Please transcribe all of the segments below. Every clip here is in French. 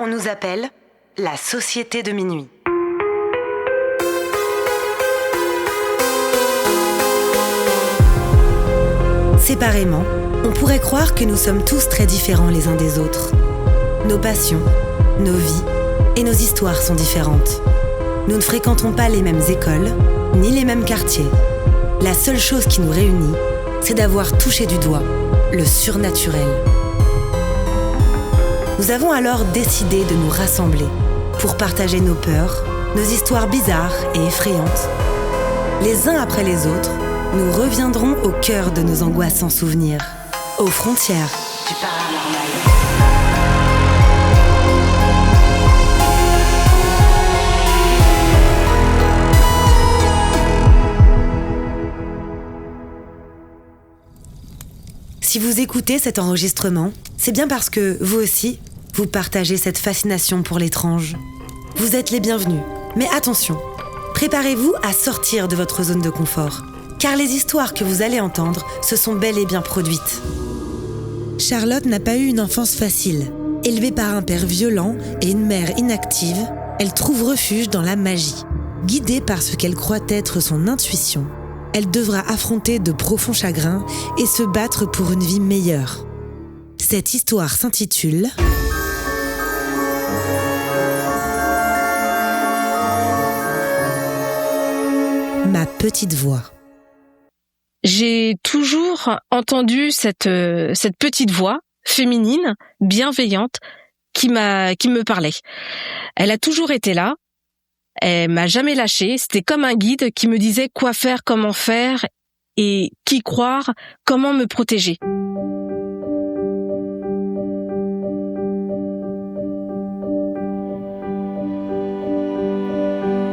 On nous appelle la Société de minuit. Séparément, on pourrait croire que nous sommes tous très différents les uns des autres. Nos passions, nos vies et nos histoires sont différentes. Nous ne fréquentons pas les mêmes écoles, ni les mêmes quartiers. La seule chose qui nous réunit, c'est d'avoir touché du doigt le surnaturel. Nous avons alors décidé de nous rassembler pour partager nos peurs, nos histoires bizarres et effrayantes. Les uns après les autres, nous reviendrons au cœur de nos angoissants souvenirs, aux frontières du paranormal. Si vous écoutez cet enregistrement, c'est bien parce que, vous aussi, vous partagez cette fascination pour l'étrange. Vous êtes les bienvenus, mais attention, préparez-vous à sortir de votre zone de confort, car les histoires que vous allez entendre se sont bel et bien produites. Charlotte n'a pas eu une enfance facile. Élevée par un père violent et une mère inactive, elle trouve refuge dans la magie. Guidée par ce qu'elle croit être son intuition, elle devra affronter de profonds chagrins et se battre pour une vie meilleure. Cette histoire s'intitule Ma petite voix. J'ai toujours entendu cette petite voix féminine, bienveillante, qui me parlait. Elle a toujours été là. Elle m'a jamais lâchée. C'était comme un guide qui me disait quoi faire, comment faire et qui croire, comment me protéger.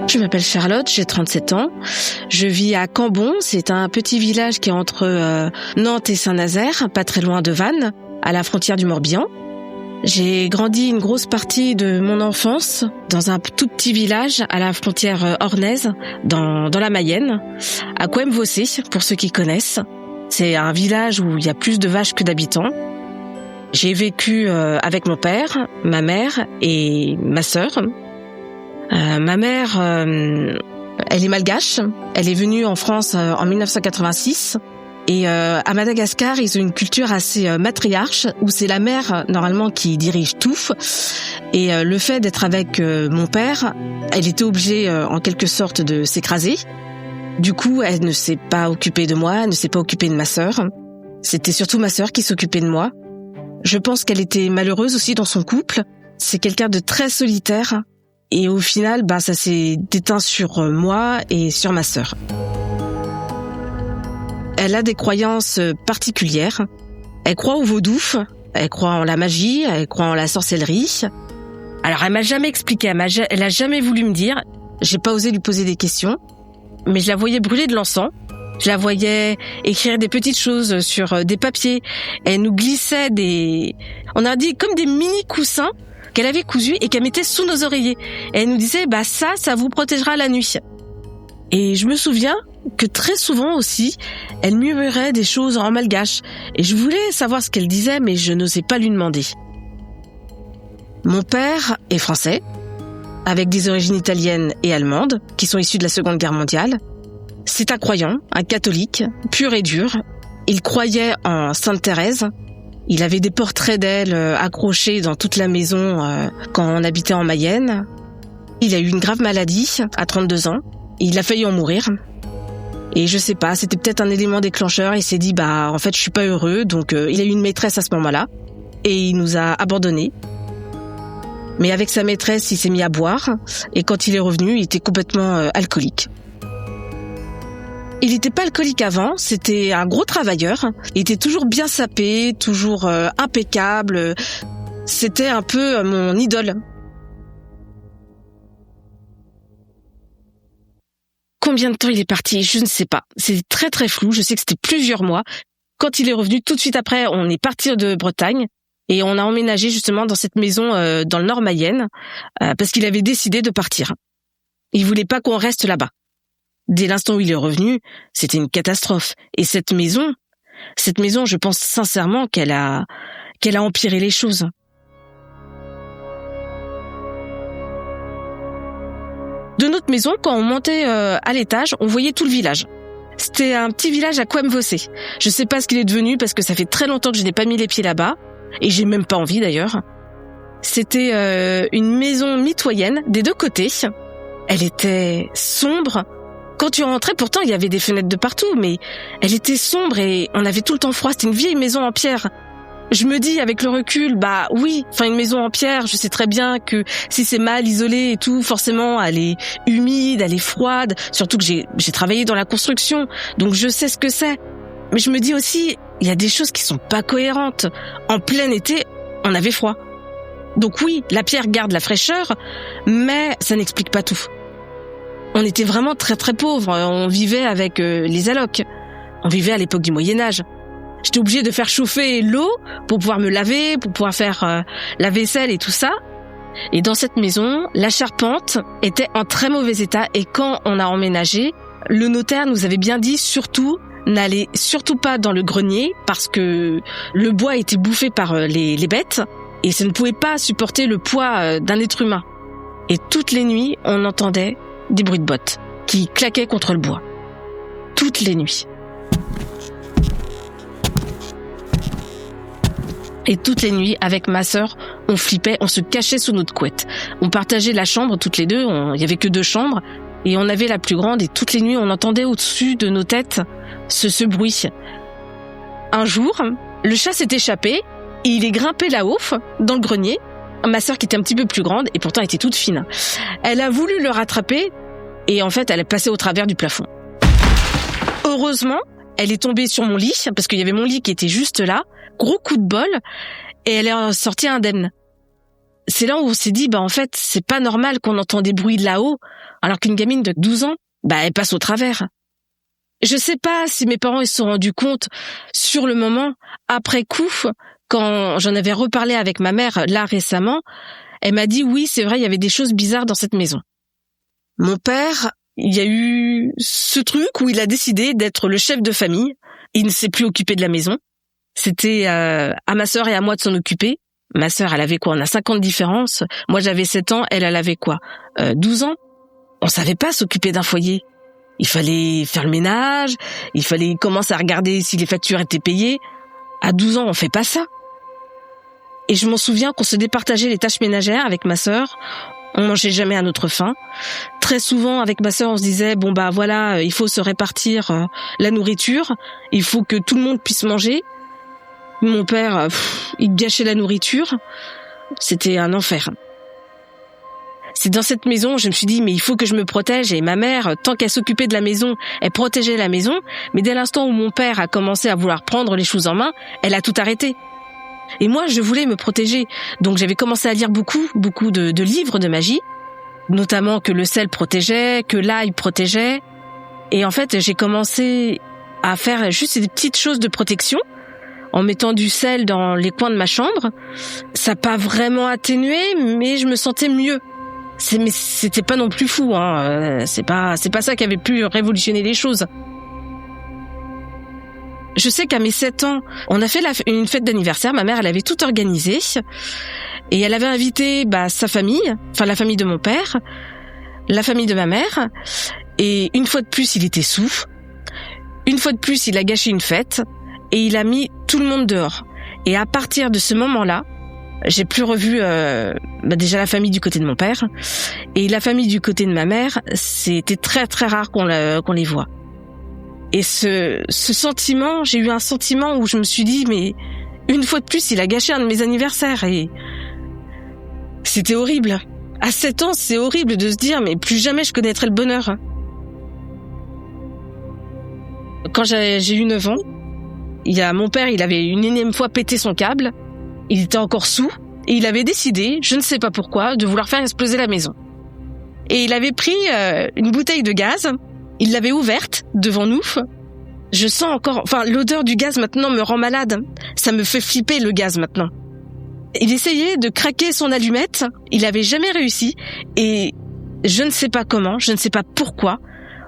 Je m'appelle Charlotte, j'ai 37 ans. Je vis à Cambon, c'est un petit village qui est entre Nantes et Saint-Nazaire, pas très loin de Vannes, à la frontière du Morbihan. J'ai grandi une grosse partie de mon enfance dans un tout petit village à la frontière ornaise, dans la Mayenne, à Couëme-Vossé, pour ceux qui connaissent. C'est un village où il y a plus de vaches que d'habitants. J'ai vécu avec mon père, ma mère et ma sœur. Ma mère, elle est malgache. Elle est venue en France en 1986. Et à Madagascar, ils ont une culture assez matriarche, où c'est la mère, normalement, qui dirige tout. Et le fait d'être avec mon père, elle était obligée, en quelque sorte, de s'écraser. Du coup, elle ne s'est pas occupée de moi, elle ne s'est pas occupée de ma sœur. C'était surtout ma sœur qui s'occupait de moi. Je pense qu'elle était malheureuse aussi dans son couple. C'est quelqu'un de très solitaire. Et au final, ça s'est déteint sur moi et sur ma sœur. Elle a des croyances particulières. Elle croit au vaudou, elle croit en la magie, elle croit en la sorcellerie. Alors, elle m'a jamais expliqué, elle a jamais voulu me dire. J'ai pas osé lui poser des questions, mais je la voyais brûler de l'encens. Je la voyais écrire des petites choses sur des papiers. Elle nous glissait on a dit comme des mini coussins qu'elle avait cousus et qu'elle mettait sous nos oreillers. Et elle nous disait, ça vous protégera la nuit. Et je me souviens que très souvent aussi, elle murmurait des choses en malgache. Et je voulais savoir ce qu'elle disait, mais je n'osais pas lui demander. Mon père est français, avec des origines italiennes et allemandes, qui sont issues de la Seconde Guerre mondiale. C'est un croyant, un catholique, pur et dur. Il croyait en Sainte Thérèse. Il avait des portraits d'elle accrochés dans toute la maison quand on habitait en Mayenne. Il a eu une grave maladie à 32 ans. Il a failli en mourir. Et je sais pas, c'était peut-être un élément déclencheur. Il s'est dit, en fait, je suis pas heureux. Donc, il a eu une maîtresse à ce moment-là. Et il nous a abandonnés. Mais avec sa maîtresse, il s'est mis à boire. Et quand il est revenu, il était complètement alcoolique. Il n'était pas alcoolique avant, c'était un gros travailleur. Il était toujours bien sapé, toujours impeccable. C'était un peu mon idole. Combien de temps il est parti? Je ne sais pas. C'est très très flou, je sais que c'était plusieurs mois. Quand il est revenu, tout de suite après, on est parti de Bretagne. Et on a emménagé justement dans cette maison dans le Nord Mayenne, parce qu'il avait décidé de partir. Il voulait pas qu'on reste là-bas. Dès l'instant où il est revenu, c'était une catastrophe. Et cette maison, je pense sincèrement qu'elle a empiré les choses. cette maison, quand on montait à l'étage, on voyait tout le village. C'était un petit village à Kouem-Vossé. Je sais pas ce qu'il est devenu parce que ça fait très longtemps que je n'ai pas mis les pieds là-bas. Et j'ai même pas envie d'ailleurs. C'était une maison mitoyenne des deux côtés. Elle était sombre. Quand tu rentrais, pourtant il y avait des fenêtres de partout, mais elle était sombre et on avait tout le temps froid. C'était une vieille maison en pierre. Je me dis avec le recul, bah oui, une maison en pierre, je sais très bien que si c'est mal isolé et tout, forcément elle est humide, elle est froide, surtout que j'ai travaillé dans la construction, donc je sais ce que c'est. Mais je me dis aussi, il y a des choses qui sont pas cohérentes. En plein été, on avait froid. Donc oui, la pierre garde la fraîcheur, mais ça n'explique pas tout. On était vraiment très très pauvres, on vivait avec les allocs. On vivait à l'époque du Moyen-Âge. J'étais obligée de faire chauffer l'eau pour pouvoir me laver, pour pouvoir faire la vaisselle et tout ça. Et dans cette maison, la charpente était en très mauvais état et quand on a emménagé, le notaire nous avait bien dit surtout, n'allez surtout pas dans le grenier parce que le bois était bouffé par les bêtes et ça ne pouvait pas supporter le poids d'un être humain. Et toutes les nuits, on entendait des bruits de bottes qui claquaient contre le bois. Toutes les nuits. Et toutes les nuits, avec ma sœur, on flippait, on se cachait sous notre couette. On partageait la chambre toutes les deux, il y avait que 2 chambres, et on avait la plus grande, et toutes les nuits, on entendait au-dessus de nos têtes ce bruit. Un jour, le chat s'est échappé, et il est grimpé là-haut, dans le grenier. Ma sœur, qui était un petit peu plus grande, et pourtant était toute fine, elle a voulu le rattraper, et en fait, elle est passée au travers du plafond. Heureusement, elle est tombée sur mon lit, parce qu'il y avait mon lit qui était juste là, gros coup de bol, et elle est sortie indemne. C'est là où on s'est dit, en fait, c'est pas normal qu'on entend des bruits de là-haut, alors qu'une gamine de 12 ans, elle passe au travers. Je sais pas si mes parents ils se sont rendus compte sur le moment, après coup, quand j'en avais reparlé avec ma mère là récemment, elle m'a dit oui, c'est vrai, il y avait des choses bizarres dans cette maison. Mon père, il y a eu ce truc où il a décidé d'être le chef de famille. Il ne s'est plus occupé de la maison. C'était à ma sœur et à moi de s'en occuper. Ma sœur, elle avait quoi? On a 5 ans de différence. Moi, j'avais 7 ans. Elle avait quoi? 12 ans. On savait pas s'occuper d'un foyer. Il fallait faire le ménage. Il fallait commencer à regarder si les factures étaient payées. À 12 ans, on fait pas ça. Et je m'en souviens qu'on se départageait les tâches ménagères avec ma sœur. On mangeait jamais à notre faim. Très souvent, avec ma sœur, on se disait, voilà, il faut se répartir la nourriture. Il faut que tout le monde puisse manger. Mon père, il gâchait la nourriture. C'était un enfer. C'est dans cette maison où je me suis dit, mais il faut que je me protège. Et ma mère, tant qu'elle s'occupait de la maison, elle protégeait la maison. Mais dès l'instant où mon père a commencé à vouloir prendre les choses en main, elle a tout arrêté. Et moi, je voulais me protéger. Donc j'avais commencé à lire beaucoup de livres de magie. Notamment que le sel protégeait, que l'ail protégeait. Et en fait, j'ai commencé à faire juste des petites choses de protection. En mettant du sel dans les coins de ma chambre. Ça n'a pas vraiment atténué, mais je me sentais mieux. Mais c'était pas non plus fou, hein. C'est pas ça qui avait pu révolutionner les choses. Je sais qu'à mes 7 ans, on a fait une fête d'anniversaire. Ma mère, elle avait tout organisé. Et elle avait invité sa famille, la famille de mon père, la famille de ma mère. Et une fois de plus, il était saoul. Une fois de plus, il a gâché une fête. Et il a mis tout le monde dehors. Et à partir de ce moment-là, j'ai plus revu déjà la famille du côté de mon père. Et la famille du côté de ma mère, c'était très très rare qu'on les voit. Et ce sentiment, j'ai eu un sentiment où je me suis dit, mais une fois de plus, il a gâché un de mes anniversaires. Et c'était horrible. À 7 ans, c'est horrible de se dire, mais plus jamais je connaîtrai le bonheur. Quand j'ai eu 9 ans, mon père, il avait une énième fois pété son câble. Il était encore saoul. Et il avait décidé, je ne sais pas pourquoi, de vouloir faire exploser la maison. Et il avait pris une bouteille de gaz. Il l'avait ouverte devant nous. Je sens encore... l'odeur du gaz maintenant me rend malade. Ça me fait flipper le gaz maintenant. Il essayait de craquer son allumette. Il n'avait jamais réussi. Et je ne sais pas comment, je ne sais pas pourquoi.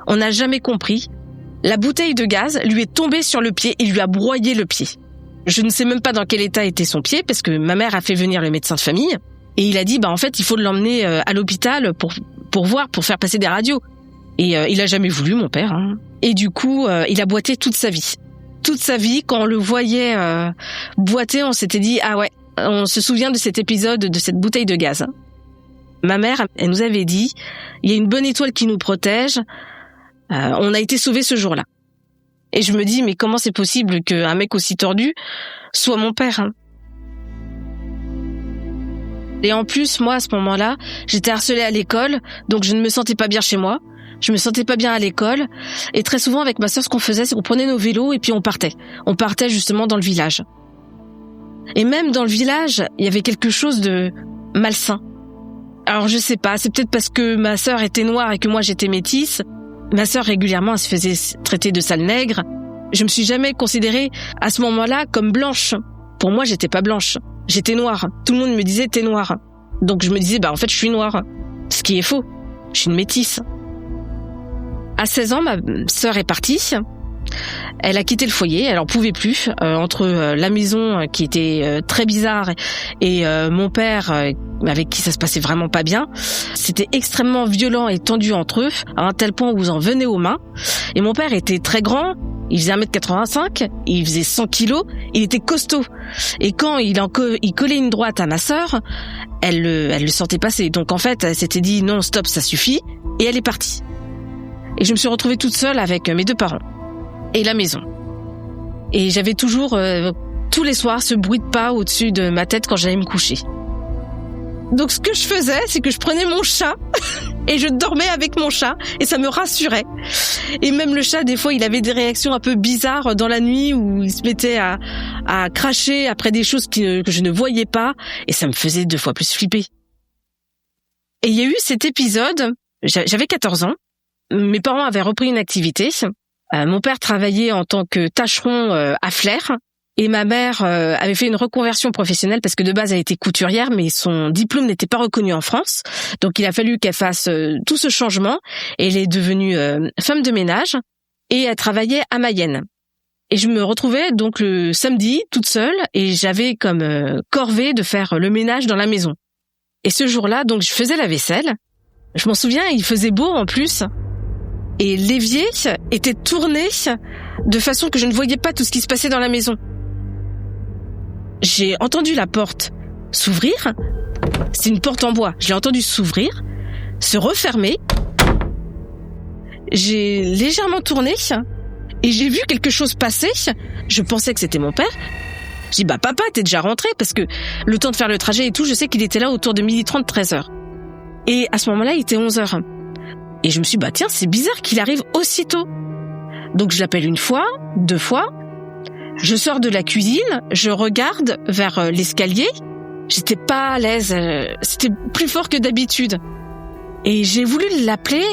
On n'a jamais compris. La bouteille de gaz lui est tombée sur le pied et lui a broyé le pied. Je ne sais même pas dans quel état était son pied parce que ma mère a fait venir le médecin de famille et il a dit en fait il faut l'emmener à l'hôpital pour faire passer des radios. Et il a jamais voulu, mon père. Hein. Et du coup, il a boité toute sa vie. Toute sa vie, quand on le voyait boiter, on s'était dit, ah ouais, on se souvient de cet épisode, de cette bouteille de gaz. Ma mère, elle nous avait dit, il y a une bonne étoile qui nous protège, on a été sauvés ce jour-là. Et je me dis, mais comment c'est possible qu'un mec aussi tordu soit mon père, hein? Et en plus, moi, à ce moment-là, j'étais harcelée à l'école, donc je ne me sentais pas bien chez moi. Je me sentais pas bien à l'école. Et très souvent, avec ma sœur, ce qu'on faisait, c'est qu'on prenait nos vélos et puis on partait. On partait justement dans le village. Et même dans le village, il y avait quelque chose de malsain. Alors, je sais pas, c'est peut-être parce que ma sœur était noire et que moi, j'étais métisse. Ma sœur, régulièrement, elle se faisait traiter de sale nègre. Je me suis jamais considérée, à ce moment-là, comme blanche. Pour moi, j'étais pas blanche. J'étais noire. Tout le monde me disait, t'es noire. Donc, je me disais, en fait, je suis noire. Ce qui est faux. Je suis une métisse. À 16 ans, ma sœur est partie. Elle a quitté le foyer, elle en pouvait plus. Entre la maison qui était très bizarre et mon père avec qui ça se passait vraiment pas bien, c'était extrêmement violent et tendu entre eux, à un tel point où vous en venez aux mains. Et mon père était très grand, il faisait 1m85, il faisait 100 kilos, il était costaud. Et quand il collait une droite à ma sœur, elle le sentait passer. Donc en fait, elle s'était dit non, stop, ça suffit, et elle est partie. Et je me suis retrouvée toute seule avec mes 2 parents et la maison. Et j'avais toujours, tous les soirs, ce bruit de pas au-dessus de ma tête quand j'allais me coucher. Donc ce que je faisais, c'est que je prenais mon chat et je dormais avec mon chat et ça me rassurait. Et même le chat, des fois, il avait des réactions un peu bizarres dans la nuit où il se mettait à cracher après des choses que je ne voyais pas et ça me faisait 2 fois plus flipper. Et il y a eu cet épisode, j'avais 14 ans. Mes parents avaient repris une activité. Mon père travaillait en tant que tâcheron à Flers et ma mère avait fait une reconversion professionnelle parce que de base elle était couturière mais son diplôme n'était pas reconnu en France. Donc il a fallu qu'elle fasse tout ce changement et elle est devenue femme de ménage et elle travaillait à Mayenne. Et je me retrouvais donc le samedi toute seule et j'avais comme corvée de faire le ménage dans la maison. Et ce jour-là, donc je faisais la vaisselle. Je m'en souviens, il faisait beau en plus. Et l'évier était tourné de façon que je ne voyais pas tout ce qui se passait dans la maison. J'ai entendu la porte s'ouvrir. C'est une porte en bois. Je l'ai entendu s'ouvrir, se refermer. J'ai légèrement tourné et j'ai vu quelque chose passer. Je pensais que c'était mon père. J'ai dit, papa, t'es déjà rentré? Parce que le temps de faire le trajet et tout, je sais qu'il était là autour de 12h30, 13h. Et à ce moment-là, il était 11h. Et je me suis dit, tiens, c'est bizarre qu'il arrive aussitôt. Donc je l'appelle 1 fois, 2 fois. Je sors de la cuisine, je regarde vers l'escalier. J'étais pas à l'aise, c'était plus fort que d'habitude. Et j'ai voulu l'appeler,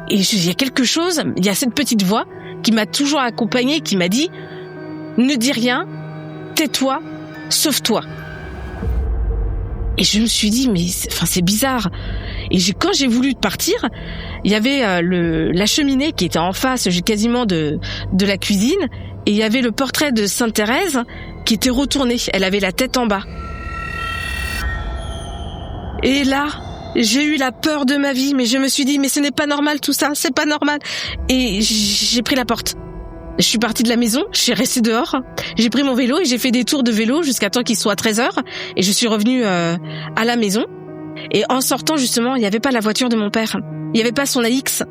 et il y a quelque chose, il y a cette petite voix qui m'a toujours accompagnée, qui m'a dit « Ne dis rien, tais-toi, sauve-toi ». Et je me suis dit, mais c'est bizarre. Et quand j'ai voulu partir, il y avait la cheminée qui était en face quasiment de la cuisine, et il y avait le portrait de Sainte Thérèse qui était retourné. Elle avait la tête en bas. Et là, j'ai eu la peur de ma vie, mais je me suis dit, mais ce n'est pas normal tout ça, c'est pas normal. Et j'ai pris la porte. Je suis partie de la maison, je suis restée dehors, j'ai pris mon vélo et j'ai fait des tours de vélo jusqu'à temps qu'il soit 13h et je suis revenue à la maison. Et en sortant justement, il n'y avait pas la voiture de mon père, il n'y avait pas son AX.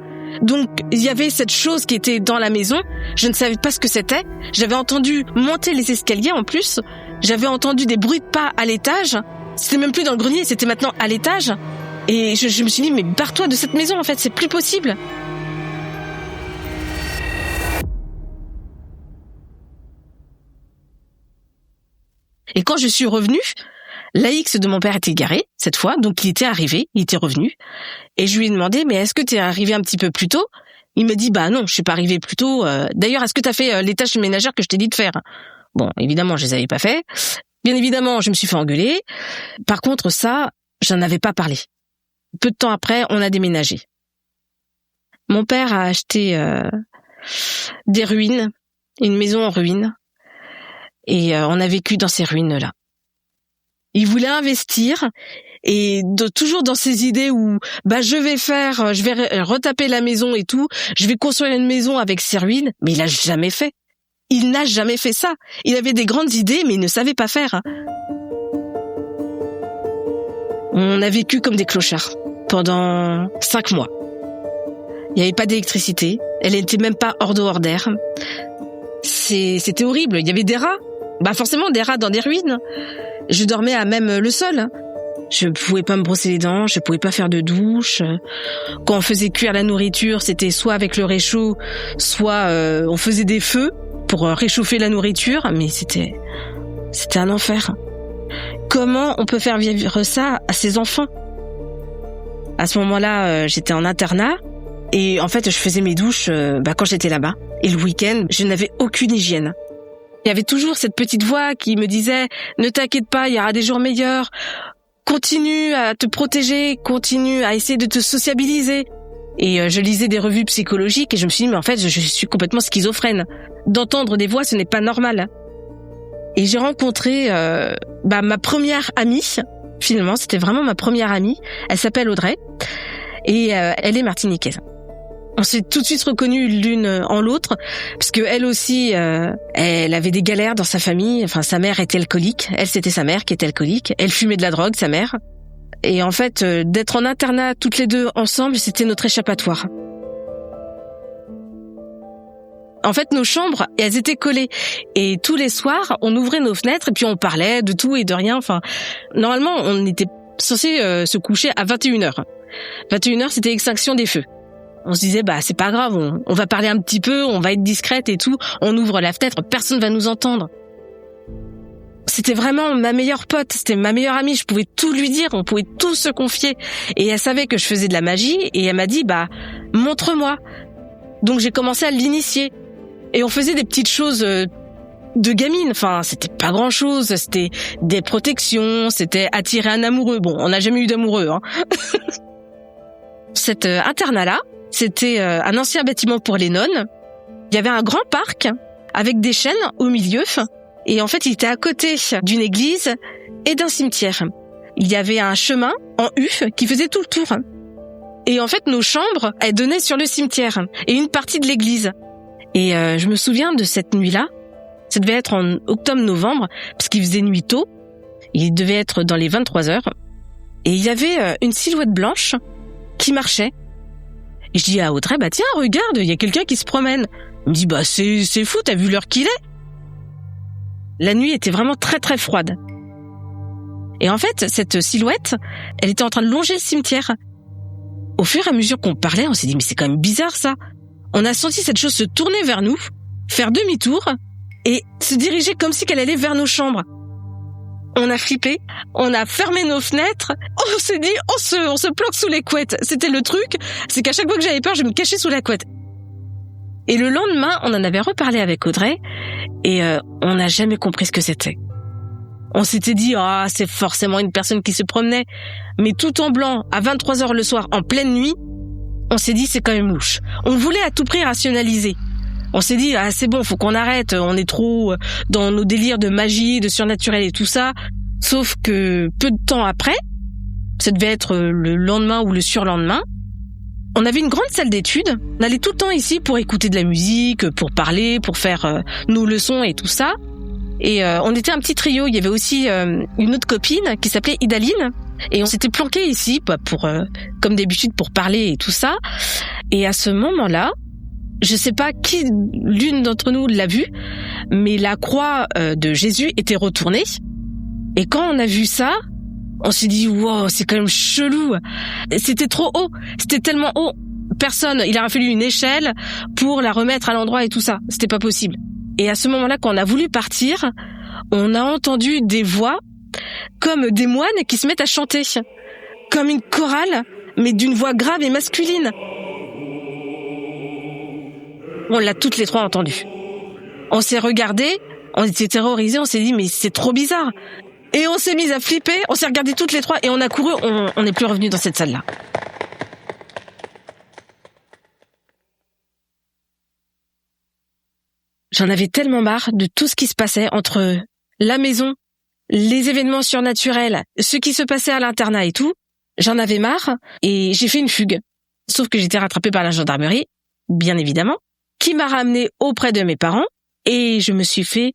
Donc il y avait cette chose qui était dans la maison, je ne savais pas ce que c'était, j'avais entendu monter les escaliers en plus, j'avais entendu des bruits de pas à l'étage, c'était même plus dans le grenier, c'était maintenant à l'étage. Et je me suis dit, mais barre-toi de cette maison en fait, c'est plus possible. Et quand je suis revenue, l'AX de mon père était garé, cette fois, donc il était arrivé, il était revenu. Et je lui ai demandé, mais est-ce que t'es arrivé un petit peu plus tôt? Il me dit, non, je suis pas arrivé plus tôt. D'ailleurs, est-ce que t'as fait les tâches ménagères que je t'ai dit de faire? Bon, évidemment, je les avais pas fait. Bien évidemment, je me suis fait engueuler. Par contre, ça, j'en avais pas parlé. Peu de temps après, on a déménagé. Mon père a acheté des ruines, une maison en ruine. Et on a vécu dans ces ruines-là. Il voulait investir et toujours dans ces idées où je vais retaper la maison et tout, je vais construire une maison avec ses ruines, mais il a jamais fait. Il n'a jamais fait ça. Il avait des grandes idées, mais il ne savait pas faire. On a vécu comme des clochards pendant 5 mois. Il n'y avait pas d'électricité. Elle n'était même pas hors d'eau, hors d'air. C'était horrible. Il y avait des rats. Forcément, des rats dans des ruines. Je dormais à même le sol. Je pouvais pas me brosser les dents, je pouvais pas faire de douche. Quand on faisait cuire la nourriture, c'était soit avec le réchaud, soit on faisait des feux pour réchauffer la nourriture, mais c'était un enfer. Comment on peut faire vivre ça à ses enfants ? À ce moment-là, j'étais en internat et en fait, je faisais mes douches quand j'étais là-bas. Et le week-end, je n'avais aucune hygiène. Il y avait toujours cette petite voix qui me disait « Ne t'inquiète pas, il y aura des jours meilleurs. Continue à te protéger, continue à essayer de te sociabiliser. » Et je lisais des revues psychologiques et je me suis dit « Mais en fait, je suis complètement schizophrène. D'entendre des voix, ce n'est pas normal. » Et j'ai rencontré ma première amie. Finalement, c'était vraiment ma première amie. Elle s'appelle Audrey et elle est martiniquaise. On s'est tout de suite reconnus l'une en l'autre parce que elle aussi, elle avait des galères dans sa famille. Enfin, sa mère était alcoolique. Elle, c'était sa mère qui était alcoolique. Elle fumait de la drogue, sa mère. Et en fait, d'être en internat toutes les deux ensemble, c'était notre échappatoire. En fait, nos chambres, elles étaient collées. Et tous les soirs, on ouvrait nos fenêtres et puis on parlait de tout et de rien. Enfin, normalement, on était censé se coucher à 21h. 21h, c'était extinction des feux. On se disait, c'est pas grave, on va parler un petit peu, on va être discrète et tout. On ouvre la fenêtre, personne va nous entendre. C'était vraiment ma meilleure pote, c'était ma meilleure amie. Je pouvais tout lui dire, on pouvait tout se confier. Et elle savait que je faisais de la magie et elle m'a dit, montre-moi. Donc j'ai commencé à l'initier. Et on faisait des petites choses de gamine. Enfin, c'était pas grand-chose. C'était des protections, c'était attirer un amoureux. Bon, on n'a jamais eu d'amoureux, hein. Cet internat-là, c'était un ancien bâtiment pour les nonnes. Il y avait un grand parc avec des chênes au milieu. Et en fait, il était à côté d'une église et d'un cimetière. Il y avait un chemin en U qui faisait tout le tour. Et en fait, nos chambres, elles donnaient sur le cimetière et une partie de l'église. Et je me souviens de cette nuit-là. Ça devait être en octobre-novembre, parce qu'il faisait nuit tôt. Il devait être dans les 23h. Et il y avait une silhouette blanche qui marchait. Et je dis à Audrey, tiens, regarde, il y a quelqu'un qui se promène. Il me dit, c'est fou, t'as vu l'heure qu'il est ? La nuit était vraiment très très froide. Et en fait, cette silhouette, elle était en train de longer le cimetière. Au fur et à mesure qu'on parlait, on s'est dit, mais c'est quand même bizarre ça. On a senti cette chose se tourner vers nous, faire demi-tour et se diriger comme si qu'elle allait vers nos chambres. On a flippé, on a fermé nos fenêtres, on s'est dit, on se planque sous les couettes. C'était le truc, c'est qu'à chaque fois que j'avais peur, je me cachais sous la couette. Et le lendemain, on en avait reparlé avec Audrey et on n'a jamais compris ce que c'était. On s'était dit, c'est forcément une personne qui se promenait. Mais tout en blanc, à 23h le soir, en pleine nuit, on s'est dit, c'est quand même louche. On voulait à tout prix rationaliser. On s'est dit, c'est bon, faut qu'on arrête, on est trop dans nos délires de magie, de surnaturel et tout ça. Sauf que peu de temps après, ça devait être le lendemain ou le surlendemain, on avait une grande salle d'études. On allait tout le temps ici pour écouter de la musique, pour parler, pour faire nos leçons et tout ça. Et on était un petit trio. Il y avait aussi une autre copine qui s'appelait Idaline. Et on s'était planqués ici pour comme d'habitude pour parler et tout ça. Et à ce moment-là, je sais pas qui l'une d'entre nous l'a vu, mais la croix de Jésus était retournée. Et quand on a vu ça, on s'est dit wow, c'est quand même chelou. C'était trop haut, c'était tellement haut. Personne, il aurait fallu une échelle pour la remettre à l'endroit et tout ça. C'était pas possible. Et à ce moment-là, quand on a voulu partir, on a entendu des voix comme des moines qui se mettent à chanter, comme une chorale, mais d'une voix grave et masculine. On l'a toutes les trois entendu. On s'est regardés, on était terrorisés, on s'est dit mais c'est trop bizarre. Et on s'est mis à flipper, on s'est regardés toutes les trois et on a couru, on n'est plus revenu dans cette salle-là. J'en avais tellement marre de tout ce qui se passait entre la maison les événements surnaturels, ce qui se passait à l'internat et tout, j'en avais marre et j'ai fait une fugue. Sauf que j'étais rattrapée par la gendarmerie, bien évidemment, qui m'a ramenée auprès de mes parents et je me suis fait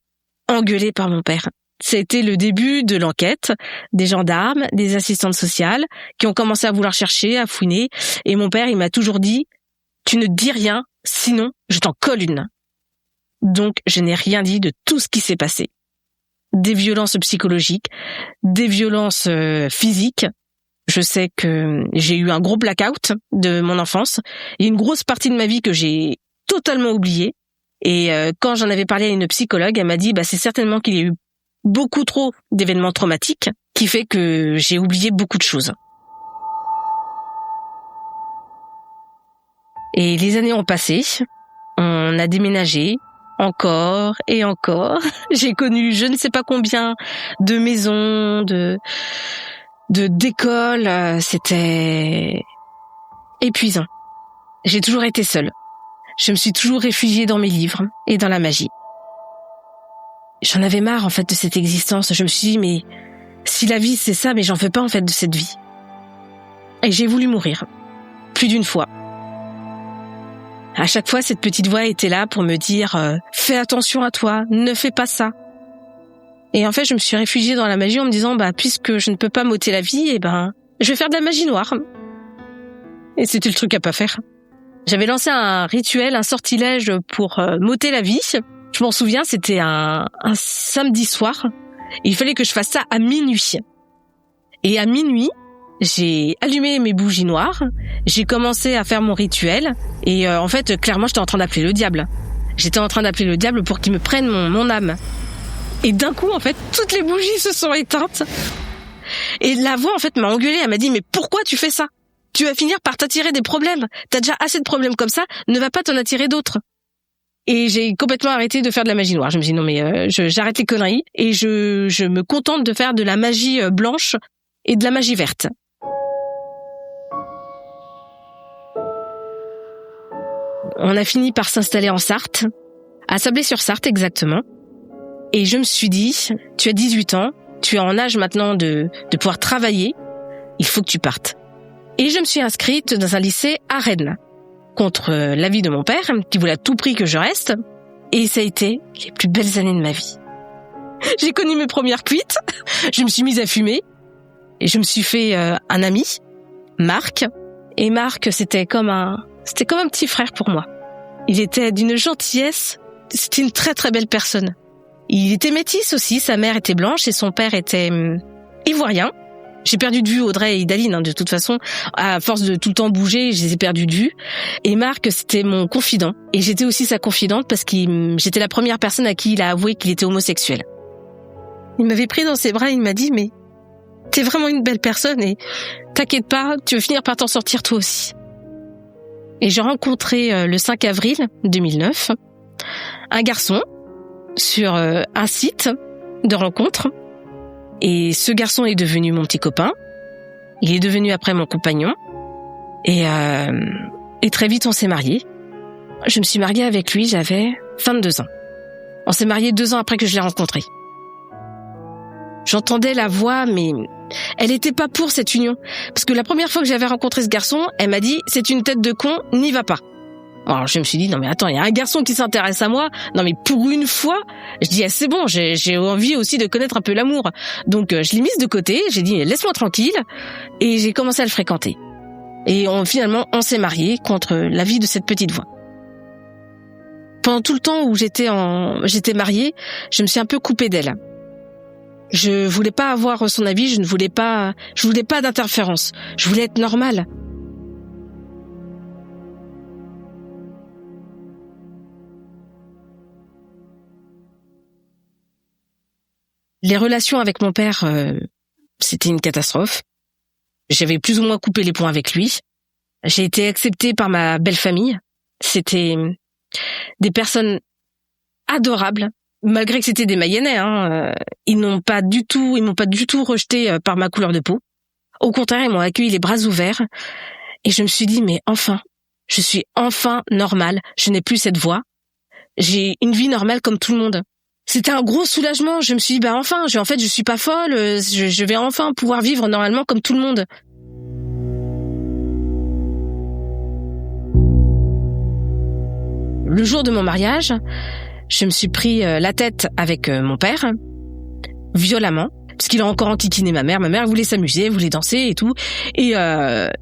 engueuler par mon père. C'était le début de l'enquête, des gendarmes, des assistantes sociales qui ont commencé à vouloir chercher, à fouiner. Et mon père, il m'a toujours dit « Tu ne dis rien, sinon je t'en colle une ». Donc, je n'ai rien dit de tout ce qui s'est passé. Des violences psychologiques, des violences physiques. Je sais que j'ai eu un gros blackout de mon enfance et une grosse partie de ma vie que j'ai totalement oubliée. Et quand j'en avais parlé à une psychologue, elle m'a dit c'est certainement qu'il y a eu beaucoup trop d'événements traumatiques qui fait que j'ai oublié beaucoup de choses. Et les années ont passé, on a déménagé encore et encore. J'ai connu je ne sais pas combien de maisons, d'écoles, c'était épuisant. J'ai toujours été seule. Je me suis toujours réfugiée dans mes livres et dans la magie. J'en avais marre en fait de cette existence. Je me suis dit mais si la vie c'est ça, mais j'en veux pas en fait de cette vie. Et j'ai voulu mourir. Plus d'une fois. À chaque fois, cette petite voix était là pour me dire fais attention à toi, ne fais pas ça. Et en fait, je me suis réfugiée dans la magie en me disant puisque je ne peux pas m'ôter la vie, je vais faire de la magie noire. Et c'était le truc à pas faire. J'avais lancé un rituel, un sortilège pour m'ôter la vie. Je m'en souviens, c'était un samedi soir. Il fallait que je fasse ça à minuit. Et à minuit, j'ai allumé mes bougies noires, j'ai commencé à faire mon rituel et en fait, clairement, j'étais en train d'appeler le diable. J'étais en train d'appeler le diable pour qu'il me prenne mon âme. Et d'un coup, en fait, toutes les bougies se sont éteintes. Et la voix, en fait, m'a engueulée. Elle m'a dit, mais pourquoi tu fais ça? Tu vas finir par t'attirer des problèmes. T'as déjà assez de problèmes comme ça, ne va pas t'en attirer d'autres. Et j'ai complètement arrêté de faire de la magie noire. Je me suis dit, non mais j'arrête les conneries et je me contente de faire de la magie blanche et de la magie verte. On a fini par s'installer en Sarthe, à Sablé-sur-Sarthe exactement. Et je me suis dit, tu as 18 ans, tu es en âge maintenant de pouvoir travailler, il faut que tu partes. Et je me suis inscrite dans un lycée à Rennes, contre l'avis de mon père, qui voulait à tout prix que je reste. Et ça a été les plus belles années de ma vie. J'ai connu mes premières cuites, je me suis mise à fumer, et je me suis fait un ami, Marc. Et Marc, c'était comme un petit frère pour moi. Il était d'une gentillesse, c'était une très très belle personne. Il était métis aussi, sa mère était blanche et son père était ivoirien. J'ai perdu de vue Audrey et Idaline, de toute façon. À force de tout le temps bouger, je les ai perdus de vue. Et Marc, c'était mon confident. Et j'étais aussi sa confidente parce que j'étais la première personne à qui il a avoué qu'il était homosexuel. Il m'avait pris dans ses bras et il m'a dit, mais t'es vraiment une belle personne et t'inquiète pas, tu vas finir par t'en sortir toi aussi. Et j'ai rencontré le 5 avril 2009 un garçon sur un site de rencontre. Et ce garçon est devenu mon petit copain. Il est devenu après mon compagnon. Et très vite, on s'est mariés. Je me suis mariée avec lui, j'avais 22 ans. On s'est mariés 2 ans après que je l'ai rencontré. J'entendais la voix, mais elle était pas pour cette union. Parce que la première fois que j'avais rencontré ce garçon, elle m'a dit « C'est une tête de con, n'y va pas ». Alors je me suis dit, non mais attends, il y a un garçon qui s'intéresse à moi, non mais pour une fois, je dis, c'est bon, j'ai envie aussi de connaître un peu l'amour. Donc je l'ai mise de côté, j'ai dit, laisse-moi tranquille, et j'ai commencé à le fréquenter. Et finalement, on s'est mariés contre l'avis de cette petite voix. Pendant tout le temps où j'étais mariée, je me suis un peu coupée d'elle. Je voulais pas avoir son avis, je voulais pas d'interférence, je voulais être normale. Les relations avec mon père, c'était une catastrophe. J'avais plus ou moins coupé les ponts avec lui. J'ai été acceptée par ma belle famille. C'était des personnes adorables, malgré que c'était des Mayennais. Ils m'ont pas du tout rejeté par ma couleur de peau. Au contraire, ils m'ont accueilli les bras ouverts. Et je me suis dit, mais enfin, je suis enfin normale. Je n'ai plus cette voix. J'ai une vie normale comme tout le monde. C'était un gros soulagement. Je me suis dit, enfin, je suis pas folle. Je vais enfin pouvoir vivre normalement comme tout le monde. Le jour de mon mariage, je me suis pris la tête avec mon père, violemment, parce qu'il a encore enquiquiné ma mère. Ma mère voulait s'amuser, voulait danser et tout. Et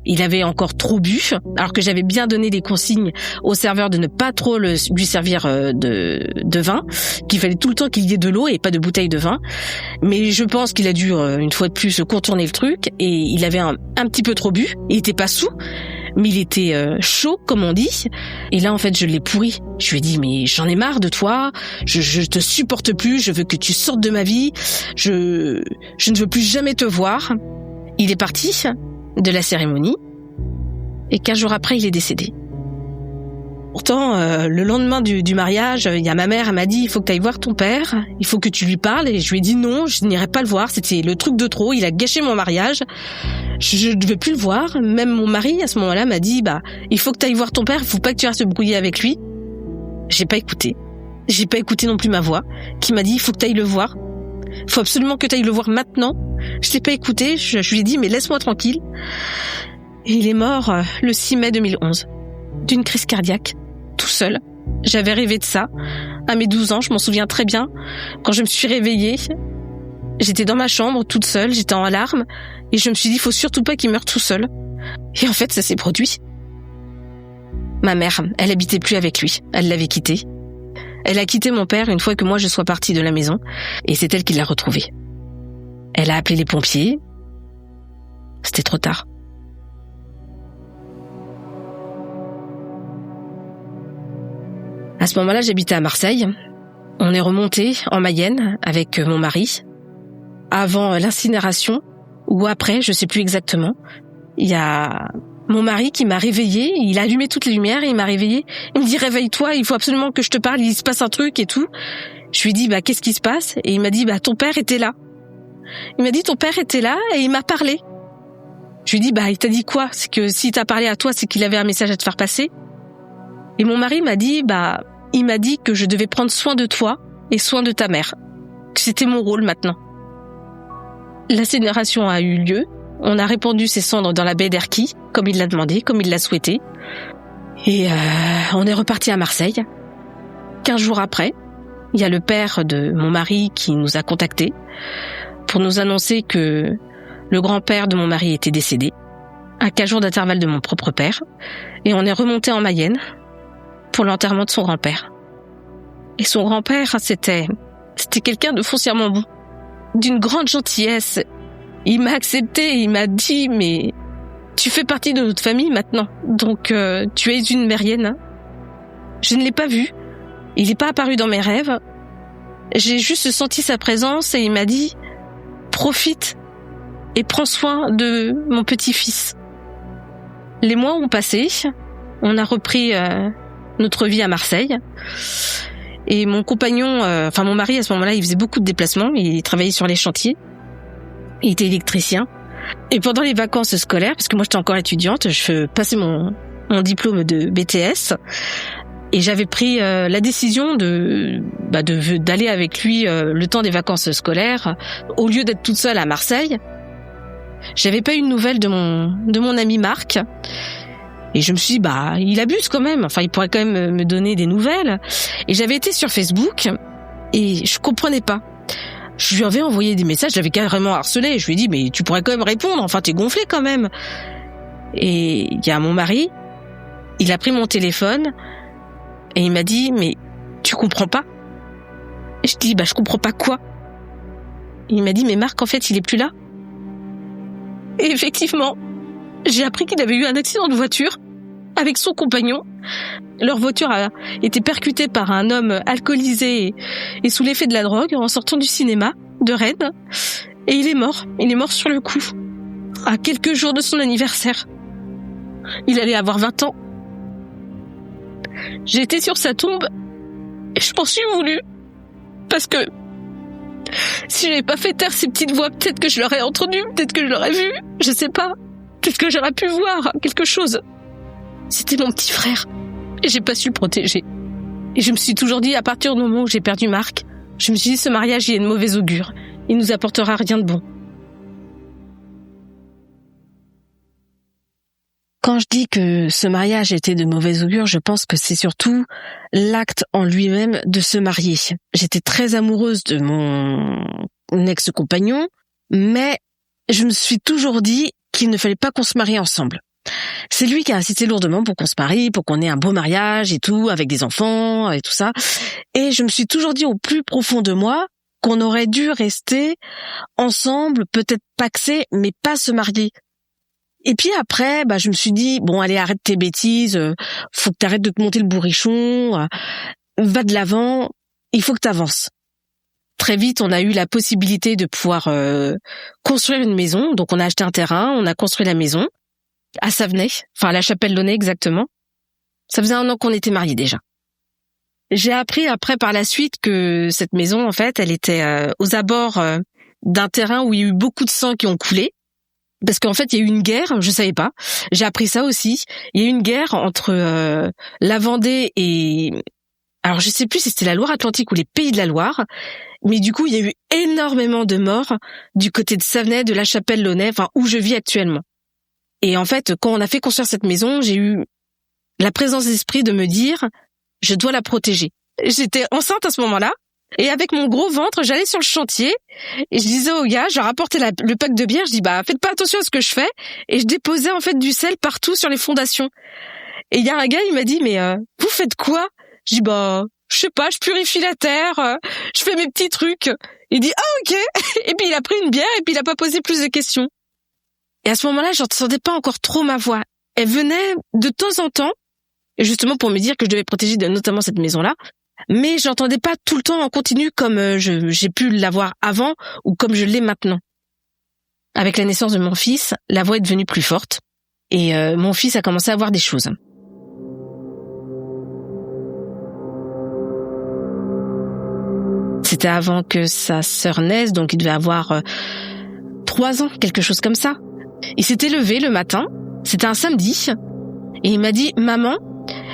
il avait encore trop bu, alors que j'avais bien donné des consignes au serveur de ne pas trop lui servir de vin, qu'il fallait tout le temps qu'il y ait de l'eau et pas de bouteille de vin. Mais je pense qu'il a dû, une fois de plus, contourner le truc. Et il avait un petit peu trop bu. Il était pas saoul, mais il était chaud, comme on dit. Et là, en fait, je l'ai pourri. Je lui ai dit, mais j'en ai marre de toi. Je te supporte plus. Je veux que tu sortes de ma vie. Je ne veux plus jamais te voir. Il est parti de la cérémonie. Et 15 jours après, il est décédé. Pourtant, le lendemain du mariage, il y a ma mère, elle m'a dit, il faut que tu ailles voir ton père. Il faut que tu lui parles. Et je lui ai dit non, je n'irai pas le voir. C'était le truc de trop. Il a gâché mon mariage. Je ne veux plus le voir. Même mon mari, à ce moment-là, m'a dit, il faut que tu ailles voir ton père. Il faut pas que tu restes brouiller avec lui. J'ai pas écouté. J'ai pas écouté non plus ma voix, qui m'a dit, il faut que tu ailles le voir. Il faut absolument que tu ailles le voir maintenant. Je l'ai pas écouté. Je lui ai dit, mais laisse-moi tranquille. Et il est mort le 6 mai 2011. D'une crise cardiaque. Tout seul. J'avais rêvé de ça. À mes 12 ans, je m'en souviens très bien. Quand je me suis réveillée, j'étais dans ma chambre, toute seule, j'étais en larmes. Et je me suis dit, il faut surtout pas qu'il meure tout seul. Et en fait, ça s'est produit. Ma mère, elle habitait plus avec lui. Elle l'avait quitté. Elle a quitté mon père une fois que moi je sois partie de la maison. Et c'est elle qui l'a retrouvé. Elle a appelé les pompiers. C'était trop tard. À ce moment-là, j'habitais à Marseille. On est remonté en Mayenne avec mon mari. Avant l'incinération, ou après, je sais plus exactement. Il y a mon mari qui m'a réveillée. Il a allumé toutes les lumières et il m'a réveillée. Il me dit, réveille-toi, il faut absolument que je te parle, il se passe un truc et tout. Je lui dis, qu'est-ce qui se passe? Et il m'a dit, ton père était là. Il m'a dit, ton père était là et il m'a parlé. Je lui dis, il t'a dit quoi? C'est que s'il t'a parlé à toi, c'est qu'il avait un message à te faire passer. Et mon mari m'a dit, il m'a dit que je devais prendre soin de toi et soin de ta mère. Que c'était mon rôle maintenant. L'incinération a eu lieu. On a répandu ses cendres dans la baie d'Erquy, comme il l'a demandé, comme il l'a souhaité. Et on est reparti à Marseille. 15 jours après, il y a le père de mon mari qui nous a contactés pour nous annoncer que le grand-père de mon mari était décédé, à 15 jours d'intervalle de mon propre père. Et on est remonté en Mayenne pour l'enterrement de son grand-père. Et son grand-père, c'était quelqu'un de foncièrement bon, d'une grande gentillesse. Il m'a accepté, il m'a dit, mais tu fais partie de notre famille maintenant, donc tu es une mérienne. Hein. Je ne l'ai pas vu, il n'est pas apparu dans mes rêves. J'ai juste senti sa présence et il m'a dit, profite et prends soin de mon petit-fils. Les mois ont passé, on a repris notre vie à Marseille. Et mon compagnon, mon mari à ce moment-là, il faisait beaucoup de déplacements, il travaillait sur les chantiers, il était électricien. Et pendant les vacances scolaires, parce que moi j'étais encore étudiante, je passais mon diplôme de BTS, et j'avais pris la décision d'aller avec lui le temps des vacances scolaires, au lieu d'être toute seule à Marseille. J'avais pas eu de nouvelles de mon ami Marc. Et je me suis dit, il abuse quand même. Enfin, il pourrait quand même me donner des nouvelles. Et j'avais été sur Facebook et je comprenais pas. Je lui avais envoyé des messages, j'avais carrément harcelé. Je lui ai dit, mais tu pourrais quand même répondre. Enfin, t'es gonflé quand même. Et il y a mon mari, il a pris mon téléphone et il m'a dit, mais tu comprends pas? Et je dis, je comprends pas quoi? Et il m'a dit, mais Marc, en fait, il est plus là. Et effectivement, j'ai appris qu'il avait eu un accident de voiture avec son compagnon. Leur voiture a été percutée par un homme alcoolisé et sous l'effet de la drogue en sortant du cinéma de Rennes. Et il est mort. Il est mort sur le coup, à quelques jours de son anniversaire. Il allait avoir 20 ans. J'ai été sur sa tombe et je m'en suis voulu. Parce que si j'avais pas fait taire ces petites voix, peut-être que je l'aurais entendu, peut-être que je l'aurais vu, je sais pas. Peut-être que j'aurais pu voir quelque chose. C'était mon petit frère. Et j'ai pas su le protéger. Et je me suis toujours dit, à partir du moment où j'ai perdu Marc, Je me suis dit, ce mariage, il est de mauvais augure. Il nous apportera rien de bon. Quand je dis que ce mariage était de mauvais augure, je pense que c'est surtout l'acte en lui-même de se marier. J'étais très amoureuse de mon ex-compagnon, mais je me suis toujours dit qu'il ne fallait pas qu'on se marie ensemble. C'est lui qui a insisté lourdement pour qu'on se marie, pour qu'on ait un beau mariage et tout, avec des enfants et tout ça. Et je me suis toujours dit au plus profond de moi qu'on aurait dû rester ensemble, peut-être pacsés, mais pas se marier. Et puis après, je me suis dit, bon, allez, arrête tes bêtises, faut que t'arrêtes de te monter le bourrichon, va de l'avant, il faut que t'avances. Très vite, on a eu la possibilité de pouvoir construire une maison. Donc, on a acheté un terrain, on a construit la maison à Savenay, à la Chapelle-Launay exactement. Ça faisait 1 an qu'on était mariés déjà. J'ai appris après par la suite que cette maison, en fait, elle était aux abords d'un terrain où il y a eu beaucoup de sang qui ont coulé. Parce qu'en fait, il y a eu une guerre, je savais pas. J'ai appris ça aussi. Il y a eu une guerre entre la Vendée et... Alors, je sais plus si c'était la Loire-Atlantique ou les Pays de la Loire. Mais du coup, il y a eu énormément de morts du côté de Savenay, de la Chapelle-Launay, où je vis actuellement. Et en fait, quand on a fait construire cette maison, j'ai eu la présence d'esprit de me dire, je dois la protéger. J'étais enceinte à ce moment-là. Et avec mon gros ventre, j'allais sur le chantier et je disais aux gars, je rapportais le pack de bière, je dis faites pas attention à ce que je fais, et je déposais en fait du sel partout sur les fondations. Et il y a un gars, il m'a dit mais vous faites quoi? Je dis je sais pas, je purifie la terre, je fais mes petits trucs. Il dit ok. Et puis il a pris une bière et puis il a pas posé plus de questions. Et à ce moment-là, j'entendais pas encore trop ma voix. Elle venait de temps en temps, et justement pour me dire que je devais protéger notamment cette maison-là. Mais j'entendais pas tout le temps en continu comme j'ai pu l'avoir avant ou comme je l'ai maintenant. Avec la naissance de mon fils, la voix est devenue plus forte et mon fils a commencé à voir des choses. C'était avant que sa sœur naisse, donc il devait avoir 3 ans, quelque chose comme ça. Il s'était levé le matin, c'était un samedi, et il m'a dit « Maman,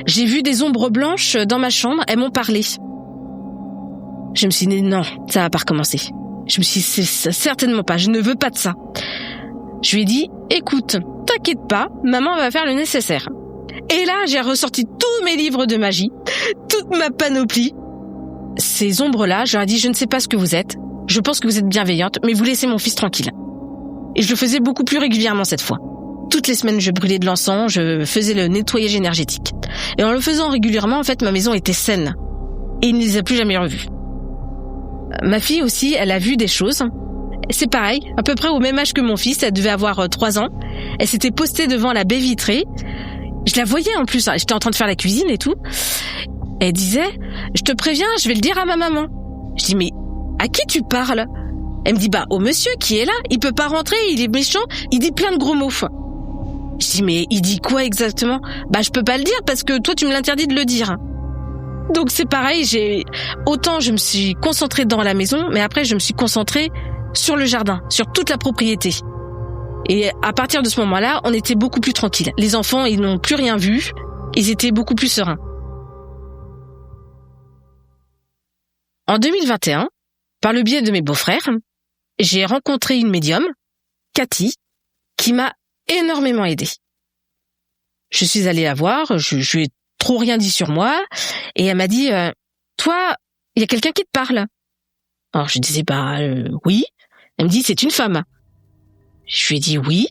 j'ai vu des ombres blanches dans ma chambre, elles m'ont parlé. » Je me suis dit non, ça va pas recommencer. Je me suis dit c'est certainement pas, je ne veux pas de ça. Je lui ai dit écoute, t'inquiète pas, maman va faire le nécessaire. Et là, j'ai ressorti tous mes livres de magie, toute ma panoplie. Ces ombres-là, je leur ai dit je ne sais pas ce que vous êtes, je pense que vous êtes bienveillante, mais vous laissez mon fils tranquille. Et je le faisais beaucoup plus régulièrement cette fois. Toutes les semaines, je brûlais de l'encens, je faisais le nettoyage énergétique. Et en le faisant régulièrement, en fait, ma maison était saine. Et il ne les a plus jamais revues. Ma fille aussi, elle a vu des choses. C'est pareil, à peu près au même âge que mon fils, elle devait avoir 3 ans. Elle s'était postée devant la baie vitrée. Je la voyais en plus, j'étais en train de faire la cuisine et tout. Elle disait, je te préviens, je vais le dire à ma maman. Je dis, mais à qui tu parles? Elle me dit, au monsieur qui est là, il peut pas rentrer, il est méchant, il dit plein de gros mots. Je dis, mais il dit quoi exactement? Je peux pas le dire parce que toi tu me l'interdis de le dire. Donc c'est pareil, autant je me suis concentrée dans la maison, mais après je me suis concentrée sur le jardin, sur toute la propriété. Et à partir de ce moment-là, on était beaucoup plus tranquilles. Les enfants, ils n'ont plus rien vu, ils étaient beaucoup plus sereins. En 2021, par le biais de mes beaux-frères, j'ai rencontré une médium, Cathy, qui m'a énormément aidée. Je suis allée la voir, je lui ai trop rien dit sur moi, et elle m'a dit toi, il y a quelqu'un qui te parle. Alors je disais oui. Elle me dit c'est une femme. Je lui ai dit oui.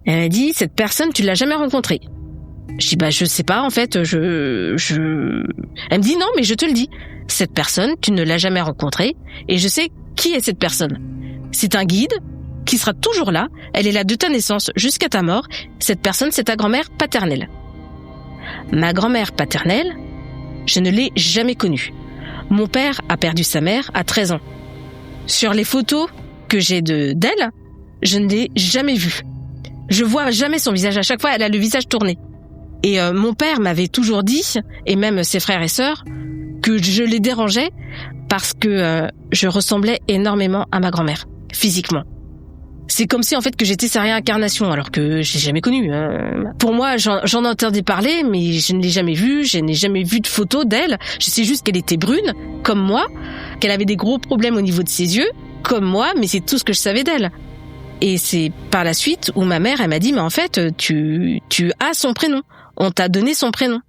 Elle m'a dit cette personne tu l'as jamais rencontrée. Je dis je sais pas en fait, Elle me dit non mais je te le dis. Cette personne tu ne l'as jamais rencontrée et je sais qui est cette personne. C'est un guide qui sera toujours là, elle est là de ta naissance jusqu'à ta mort. Cette personne, c'est ta grand-mère paternelle. Ma grand-mère paternelle, je ne l'ai jamais connue. Mon père a perdu sa mère à 13 ans. Sur les photos que j'ai d'elle, je ne l'ai jamais vue. Je vois jamais son visage, à chaque fois elle a le visage tourné. Et mon père m'avait toujours dit, et même ses frères et sœurs, que je les dérangeais parce que je ressemblais énormément à ma grand-mère, physiquement. C'est comme si en fait que j'étais sa réincarnation, alors que je l'ai jamais connue. Pour moi, j'en entendais parler, mais je ne l'ai jamais vue. Je n'ai jamais vu de photo d'elle. Je sais juste qu'elle était brune, comme moi, qu'elle avait des gros problèmes au niveau de ses yeux, comme moi, mais c'est tout ce que je savais d'elle. Et c'est par la suite où ma mère, elle m'a dit, mais en fait, tu as son prénom. On t'a donné son prénom.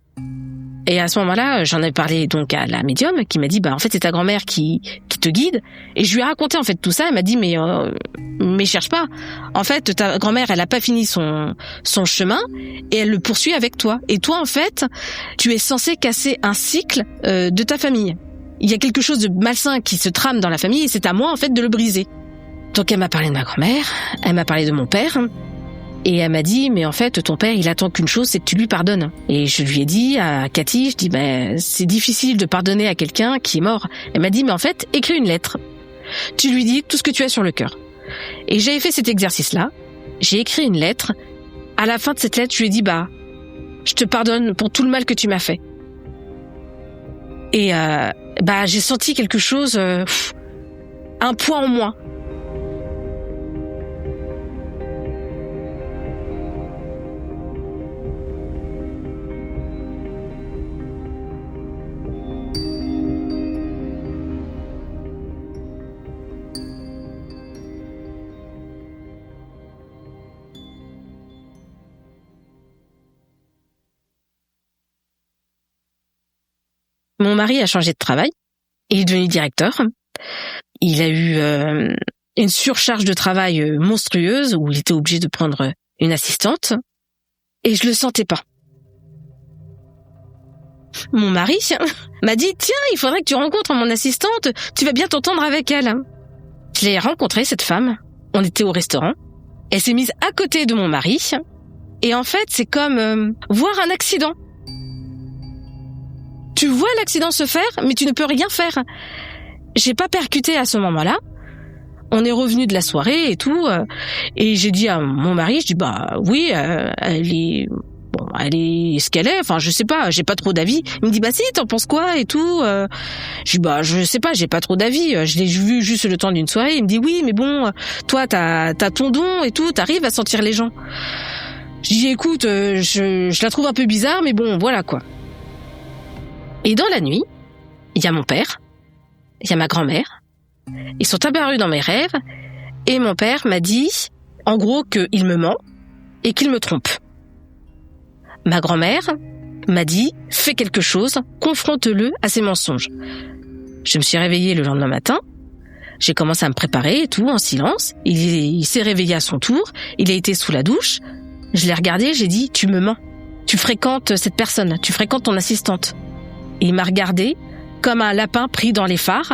Et à ce moment-là, j'en ai parlé donc à la médium qui m'a dit, en fait, c'est ta grand-mère qui te guide. Et je lui ai raconté en fait tout ça. Elle m'a dit, mais cherche pas. En fait, ta grand-mère, elle a pas fini son chemin et elle le poursuit avec toi. Et toi, en fait, tu es censé casser un cycle de ta famille. Il y a quelque chose de malsain qui se trame dans la famille et c'est à moi en fait de le briser. Donc elle m'a parlé de ma grand-mère, elle m'a parlé de mon père. Et elle m'a dit, mais en fait, ton père, il attend qu'une chose, c'est que tu lui pardonnes. Et je lui ai dit à Cathy, je dis, c'est difficile de pardonner à quelqu'un qui est mort. Elle m'a dit, mais en fait, écris une lettre. Tu lui dis tout ce que tu as sur le cœur. Et j'avais fait cet exercice-là. J'ai écrit une lettre. À la fin de cette lettre, je lui ai dit, je te pardonne pour tout le mal que tu m'as fait. Et j'ai senti quelque chose, un poids en moins. Mon mari a changé de travail. Il est devenu directeur. Il a eu une surcharge de travail monstrueuse où il était obligé de prendre une assistante. Et je le sentais pas. Mon mari m'a dit, tiens, il faudrait que tu rencontres mon assistante. Tu vas bien t'entendre avec elle. Je l'ai rencontrée, cette femme. On était au restaurant. Elle s'est mise à côté de mon mari. Et en fait, c'est comme voir un accident. Tu vois l'accident se faire, mais tu ne peux rien faire. J'ai pas percuté à ce moment-là. On est revenu de la soirée et tout, et j'ai dit à mon mari, je dis oui, elle est ce qu'elle est. Enfin, je sais pas, j'ai pas trop d'avis. Il me dit si, t'en penses quoi et tout. Je dis je sais pas, j'ai pas trop d'avis. Je l'ai vu juste le temps d'une soirée. Il me dit oui, mais bon, toi t'as ton don et tout, t'arrives à sentir les gens. Je dis écoute, je la trouve un peu bizarre, mais bon, voilà quoi. Et dans la nuit, il y a mon père, il y a ma grand-mère. Ils sont apparus dans mes rêves et mon père m'a dit, en gros, qu'il me ment et qu'il me trompe. Ma grand-mère m'a dit, fais quelque chose, confronte-le à ses mensonges. Je me suis réveillée le lendemain matin, j'ai commencé à me préparer et tout, en silence. Il s'est réveillé à son tour, il a été sous la douche. Je l'ai regardé, j'ai dit, tu me mens. Tu fréquentes cette personne, tu fréquentes ton assistante. Et il m'a regardé comme un lapin pris dans les phares.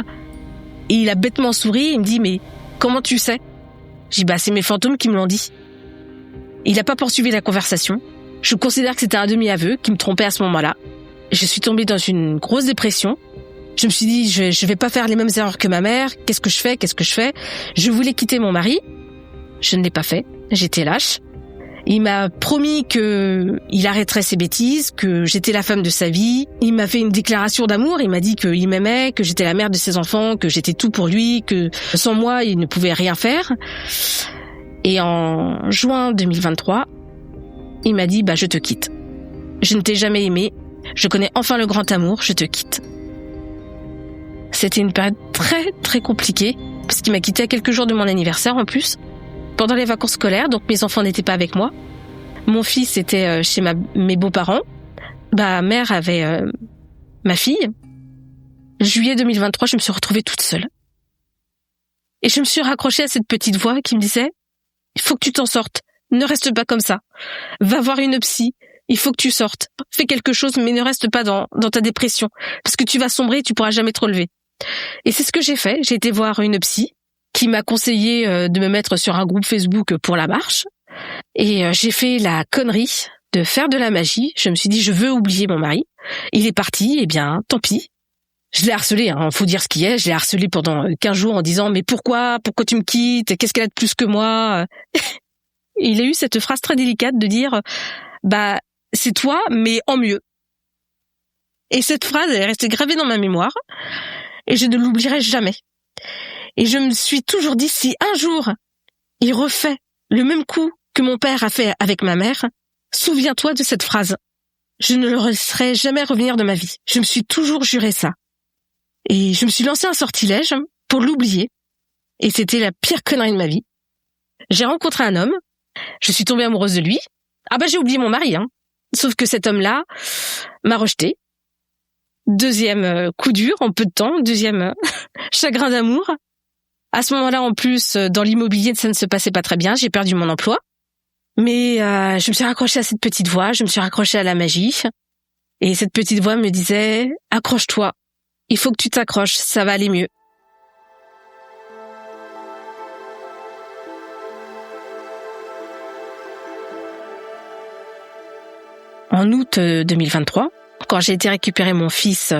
Et il a bêtement souri, il me dit, mais comment tu sais? J'ai dit, c'est mes fantômes qui me l'ont dit. Il n'a pas poursuivi la conversation. Je considère que c'était un demi-aveu, qui me trompait à ce moment-là. Je suis tombée dans une grosse dépression. Je me suis dit, je vais pas faire les mêmes erreurs que ma mère. Qu'est-ce que je fais? Je voulais quitter mon mari. Je ne l'ai pas fait. J'étais lâche. Il m'a promis que il arrêterait ses bêtises, que j'étais la femme de sa vie. Il m'a fait une déclaration d'amour. Il m'a dit qu'il m'aimait, que j'étais la mère de ses enfants, que j'étais tout pour lui, que sans moi, il ne pouvait rien faire. Et en juin 2023, il m'a dit, je te quitte. Je ne t'ai jamais aimé. Je connais enfin le grand amour. Je te quitte. C'était une période très, très compliquée, parce qu'il m'a quitté à quelques jours de mon anniversaire en plus. Pendant les vacances scolaires, donc mes enfants n'étaient pas avec moi. Mon fils était chez mes beaux-parents. Ma mère avait ma fille. Juillet 2023, je me suis retrouvée toute seule. Et je me suis raccrochée à cette petite voix qui me disait « Il faut que tu t'en sortes. Ne reste pas comme ça. Va voir une psy. Il faut que tu sortes. Fais quelque chose, mais ne reste pas dans ta dépression. Parce que tu vas sombrer et tu pourras jamais te relever. » Et c'est ce que j'ai fait. J'ai été voir une psy qui m'a conseillé de me mettre sur un groupe Facebook pour la marche. Et j'ai fait la connerie de faire de la magie. Je me suis dit, je veux oublier mon mari. Il est parti, eh bien, tant pis. Je l'ai harcelé, faut dire ce qui est. Je l'ai harcelé pendant 15 jours en disant, mais pourquoi tu me quittes? Qu'est-ce qu'elle a de plus que moi? Et il a eu cette phrase très délicate de dire, c'est toi, mais en mieux. Et cette phrase, elle est restée gravée dans ma mémoire. Et je ne l'oublierai jamais. Et je me suis toujours dit, si un jour, il refait le même coup que mon père a fait avec ma mère. Souviens-toi de cette phrase. Je ne le laisserai jamais revenir de ma vie. Je me suis toujours juré ça. Et je me suis lancé un sortilège pour l'oublier. Et c'était la pire connerie de ma vie. J'ai rencontré un homme. Je suis tombée amoureuse de lui. J'ai oublié mon mari, hein. Sauf que cet homme-là m'a rejetée. Deuxième coup dur en peu de temps. Deuxième chagrin d'amour. À ce moment-là, en plus, dans l'immobilier, ça ne se passait pas très bien. J'ai perdu mon emploi. Mais je me suis raccrochée à cette petite voix. Je me suis raccrochée à la magie. Et cette petite voix me disait « Accroche-toi. Il faut que tu t'accroches. Ça va aller mieux. » En août 2023, quand j'ai été récupérer mon fils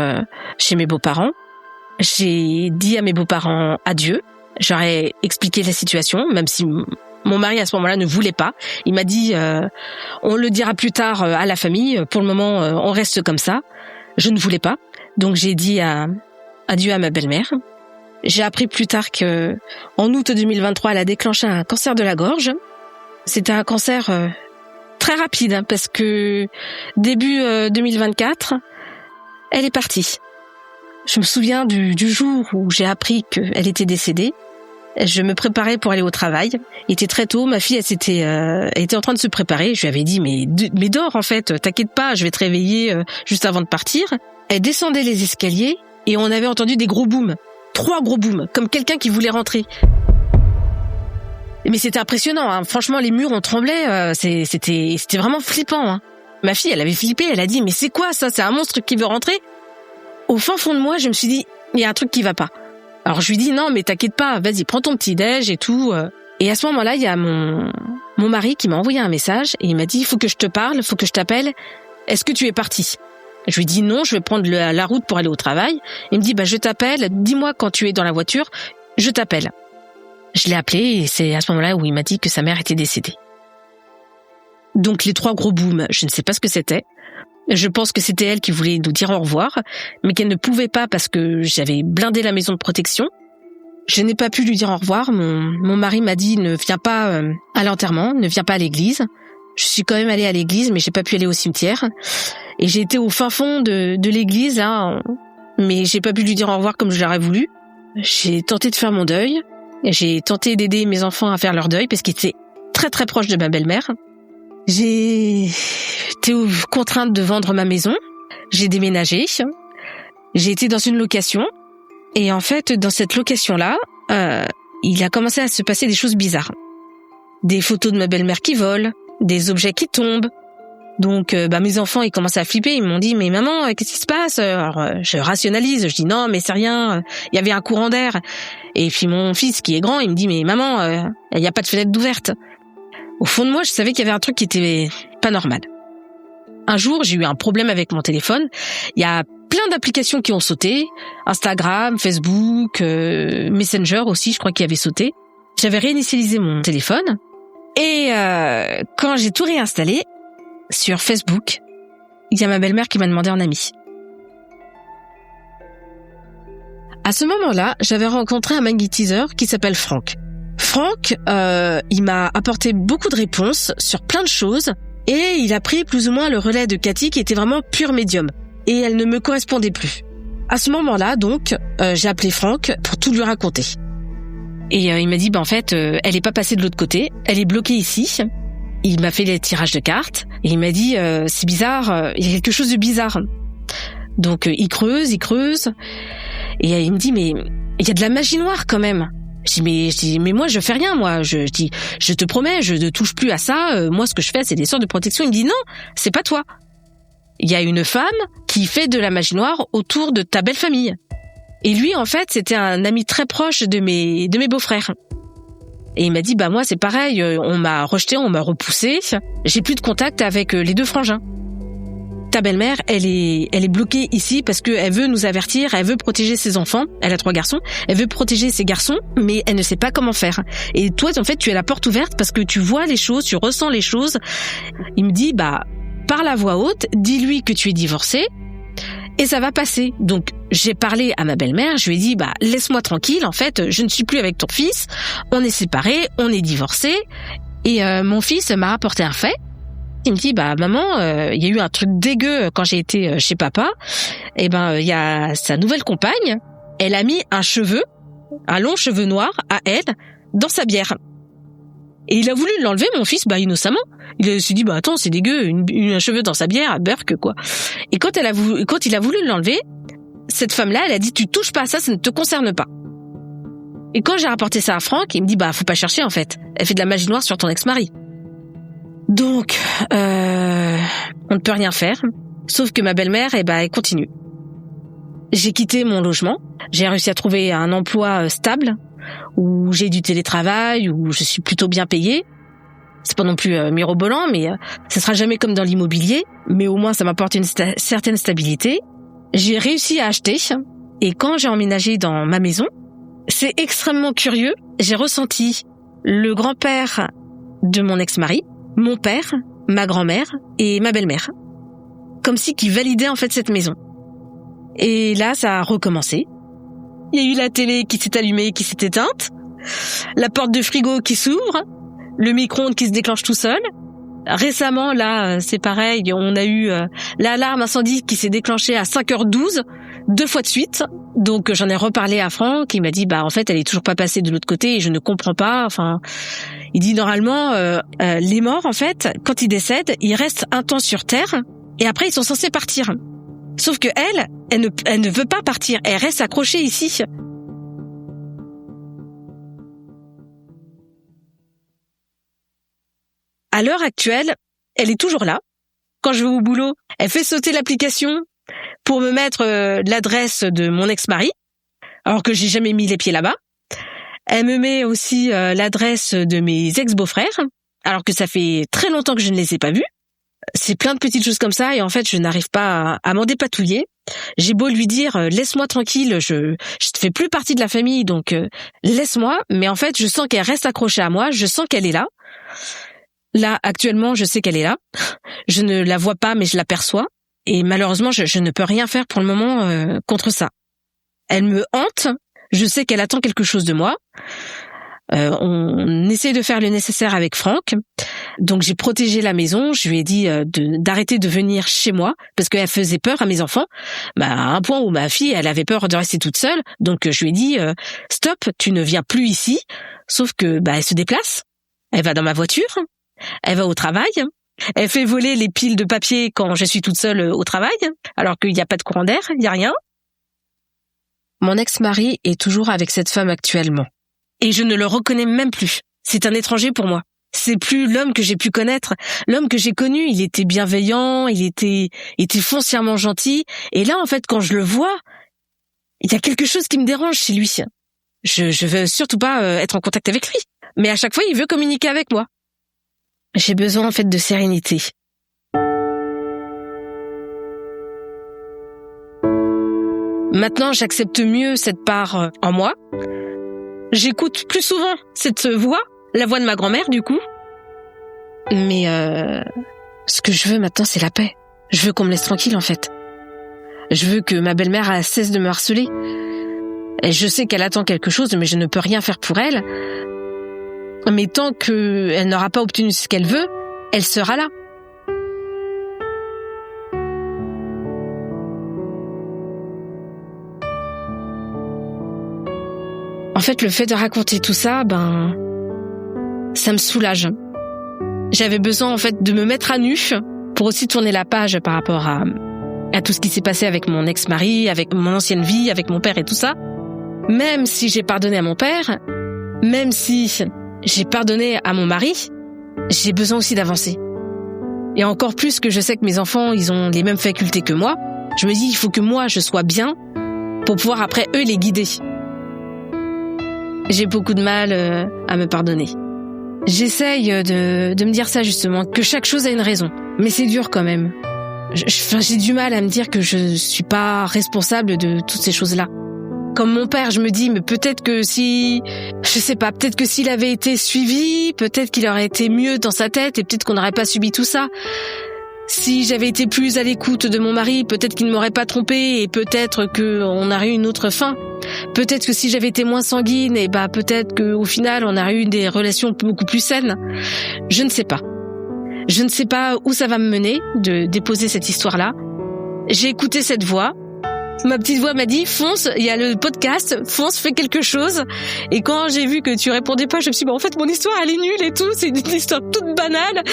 chez mes beaux-parents, j'ai dit à mes beaux-parents adieu. J'aurais expliqué la situation, même si mon mari à ce moment-là ne voulait pas. Il m'a dit on le dira plus tard à la famille. Pour le moment, on reste comme ça. Je ne voulais pas. Donc j'ai dit adieu à ma belle-mère. J'ai appris plus tard que en août 2023, elle a déclenché un cancer de la gorge. C'était un cancer très rapide parce que début 2024, elle est partie. Je me souviens du jour où j'ai appris qu'elle était décédée. Je me préparais pour aller au travail. Il était très tôt. Ma fille, elle était en train de se préparer. Je lui avais dit, mais dors en fait. T'inquiète pas, je vais te réveiller juste avant de partir. Elle descendait les escaliers et on avait entendu des gros booms. 3 gros booms, comme quelqu'un qui voulait rentrer. Mais c'était impressionnant, hein. Franchement, les murs ont tremblé. C'était vraiment flippant, hein. Ma fille, elle avait flippé. Elle a dit, mais c'est quoi ça? C'est un monstre qui veut rentrer? Au fin fond de moi, je me suis dit, il y a un truc qui va pas. Alors je lui dis, non, mais t'inquiète pas, vas-y, prends ton petit déj et tout. Et à ce moment-là, il y a mon mari qui m'a envoyé un message et il m'a dit, il faut que je te parle, il faut que je t'appelle. Est-ce que tu es parti? Je lui dis non, je vais prendre la route pour aller au travail. Il me dit, je t'appelle, dis-moi quand tu es dans la voiture, je t'appelle. Je l'ai appelé et c'est à ce moment-là où il m'a dit que sa mère était décédée. Donc les 3 gros booms, je ne sais pas ce que c'était. Je pense que c'était elle qui voulait nous dire au revoir, mais qu'elle ne pouvait pas parce que j'avais blindé la maison de protection. Je n'ai pas pu lui dire au revoir. Mon mari m'a dit ne viens pas à l'enterrement, ne viens pas à l'église. Je suis quand même allée à l'église, mais j'ai pas pu aller au cimetière. Et j'ai été au fin fond de l'église, là, mais j'ai pas pu lui dire au revoir comme je l'aurais voulu. J'ai tenté de faire mon deuil. J'ai tenté d'aider mes enfants à faire leur deuil parce qu'ils étaient très très proches de ma belle-mère. J'ai été contrainte de vendre ma maison. J'ai déménagé. J'ai été dans une location. Et en fait, dans cette location-là, il a commencé à se passer des choses bizarres. Des photos de ma belle-mère qui volent, des objets qui tombent. Donc, mes enfants, ils commencent à flipper. Ils m'ont dit, mais maman, qu'est-ce qui se passe? Alors, je rationalise. Je dis, non, mais c'est rien. Il y avait un courant d'air. Et puis, mon fils, qui est grand, il me dit, mais maman, il n'y a pas de fenêtre d'ouverte. Au fond de moi, je savais qu'il y avait un truc qui était pas normal. Un jour, j'ai eu un problème avec mon téléphone. Il y a plein d'applications qui ont sauté. Instagram, Facebook, Messenger aussi, je crois qu'il avait sauté. J'avais réinitialisé mon téléphone. Et quand j'ai tout réinstallé, sur Facebook, il y a ma belle-mère qui m'a demandé en ami. À ce moment-là, j'avais rencontré un magnétiseur qui s'appelle Franck. Franck, il m'a apporté beaucoup de réponses sur plein de choses et il a pris plus ou moins le relais de Cathy qui était vraiment pure médium et elle ne me correspondait plus. À ce moment-là, donc, j'ai appelé Franck pour tout lui raconter. Et il m'a dit, en fait, elle est pas passée de l'autre côté, elle est bloquée ici. Il m'a fait les tirages de cartes et il m'a dit, c'est bizarre, il y a quelque chose de bizarre. Donc, il creuse et il me dit, mais il y a de la magie noire quand même. Je dis, mais moi, je fais rien, moi. Je dis, je te promets, je ne touche plus à ça. Moi, ce que je fais, c'est des sorts de protection. Il me dit, non, c'est pas toi. Il y a une femme qui fait de la magie noire autour de ta belle famille. Et lui, en fait, c'était un ami très proche de mes beaux-frères. Et il m'a dit, moi, c'est pareil. On m'a rejeté, on m'a repoussé. J'ai plus de contact avec les 2 frangins. Ta belle-mère, elle est bloquée ici parce qu'elle veut nous avertir, elle veut protéger ses enfants. Elle a 3 garçons. Elle veut protéger ses garçons, mais elle ne sait pas comment faire. Et toi, en fait, tu as la porte ouverte parce que tu vois les choses, tu ressens les choses. Il me dit, parle à voix haute, dis-lui que tu es divorcée et ça va passer. Donc j'ai parlé à ma belle-mère, je lui ai dit laisse-moi tranquille, en fait, je ne suis plus avec ton fils, on est séparés, on est divorcés. Et mon fils m'a rapporté un fait. Il me dit maman, il y a eu un truc dégueu quand j'ai été chez papa. Et il y a sa nouvelle compagne, elle a mis un long cheveu noir à elle dans sa bière. Et il a voulu l'enlever, mon fils, innocemment. Il s'est dit attends, c'est dégueu, un cheveu dans sa bière, burk quoi. Et quand il a voulu l'enlever, cette femme-là, elle a dit tu touches pas à ça, ça ne te concerne pas. Et quand j'ai rapporté ça à Franck, il me dit faut pas chercher en fait. Elle fait de la magie noire sur ton ex-mari. Donc, on ne peut rien faire. Sauf que ma belle-mère, elle continue. J'ai quitté mon logement. J'ai réussi à trouver un emploi stable, où j'ai du télétravail, où je suis plutôt bien payée. C'est pas non plus mirobolant, mais ça sera jamais comme dans l'immobilier. Mais au moins, ça m'apporte une certaine stabilité. J'ai réussi à acheter. Et quand j'ai emménagé dans ma maison, c'est extrêmement curieux. J'ai ressenti le grand-père de mon ex-mari, mon père, ma grand-mère et ma belle-mère. Comme si qu'ils validaient en fait cette maison. Et là, ça a recommencé. Il y a eu la télé qui s'est allumée, qui s'est éteinte, la porte de frigo qui s'ouvre, le micro-ondes qui se déclenche tout seul. Récemment, là, c'est pareil, on a eu l'alarme incendie qui s'est déclenchée à 5h12, 2 fois de suite. Donc j'en ai reparlé à Franck, il m'a dit en fait elle est toujours pas passée de l'autre côté et je ne comprends pas. Enfin, il dit normalement les morts en fait quand ils décèdent, ils restent un temps sur terre et après ils sont censés partir. Sauf que elle ne veut pas partir, elle reste accrochée ici. À l'heure actuelle, elle est toujours là. Quand je vais au boulot, elle fait sauter l'application pour me mettre l'adresse de mon ex-mari, alors que j'ai jamais mis les pieds là-bas. Elle me met aussi l'adresse de mes ex-beaux-frères, alors que ça fait très longtemps que je ne les ai pas vus. C'est plein de petites choses comme ça, et en fait, je n'arrive pas à m'en dépatouiller. J'ai beau lui dire, laisse-moi tranquille, je ne fais plus partie de la famille, donc laisse-moi. Mais en fait, je sens qu'elle reste accrochée à moi, je sens qu'elle est là. Là, actuellement, je sais qu'elle est là. Je ne la vois pas, mais je l'aperçois. Et malheureusement, je ne peux rien faire pour le moment contre ça. Elle me hante. Je sais qu'elle attend quelque chose de moi. On essaie de faire le nécessaire avec Franck. Donc j'ai protégé la maison. Je lui ai dit d'arrêter de venir chez moi parce qu'elle faisait peur à mes enfants. À un point où ma fille, elle avait peur de rester toute seule. Donc je lui ai dit stop, tu ne viens plus ici. Sauf que elle se déplace. Elle va dans ma voiture. Elle va au travail. Elle fait voler les piles de papier quand je suis toute seule au travail, alors qu'il n'y a pas de courant d'air, il n'y a rien. Mon ex-mari est toujours avec cette femme actuellement. Et je ne le reconnais même plus. C'est un étranger pour moi. C'est plus l'homme que j'ai pu connaître. L'homme que j'ai connu, il était bienveillant, il était foncièrement gentil. Et là, en fait, quand je le vois, il y a quelque chose qui me dérange chez lui. Je veux surtout pas être en contact avec lui. Mais à chaque fois, il veut communiquer avec moi. J'ai besoin en fait de sérénité. Maintenant, j'accepte mieux cette part en moi. J'écoute plus souvent cette voix, la voix de ma grand-mère du coup. Mais ce que je veux maintenant, c'est la paix. Je veux qu'on me laisse tranquille en fait. Je veux que ma belle-mère cesse de me harceler. Et je sais qu'elle attend quelque chose, mais je ne peux rien faire pour elle. Mais tant qu'elle n'aura pas obtenu ce qu'elle veut, elle sera là. En fait, le fait de raconter tout ça, ça me soulage. J'avais besoin en fait de me mettre à nu pour aussi tourner la page par rapport à tout ce qui s'est passé avec mon ex-mari, avec mon ancienne vie, avec mon père et tout ça. Même si j'ai pardonné à mon père, même si j'ai pardonné à mon mari, j'ai besoin aussi d'avancer. Et encore plus que je sais que mes enfants, ils ont les mêmes facultés que moi, je me dis, il faut que moi, je sois bien pour pouvoir après, eux, les guider. J'ai beaucoup de mal à me pardonner. J'essaye de me dire ça justement, que chaque chose a une raison. Mais c'est dur quand même. J'ai du mal à me dire que je suis pas responsable de toutes ces choses-là. Comme mon père, je me dis, mais peut-être que peut-être que s'il avait été suivi, peut-être qu'il aurait été mieux dans sa tête et peut-être qu'on n'aurait pas subi tout ça. Si j'avais été plus à l'écoute de mon mari, peut-être qu'il ne m'aurait pas trompée et peut-être qu'on aurait eu une autre fin. Peut-être que si j'avais été moins sanguine, et peut-être qu'au final, on aurait eu des relations beaucoup plus saines. Je ne sais pas. Je ne sais pas où ça va me mener de déposer cette histoire-là. J'ai écouté cette voix. Ma petite voix m'a dit, fonce, il y a le podcast, fonce, fais quelque chose. Et quand j'ai vu que tu répondais pas, je me suis dit, en fait, mon histoire, elle est nulle et tout, c'est une histoire toute banale.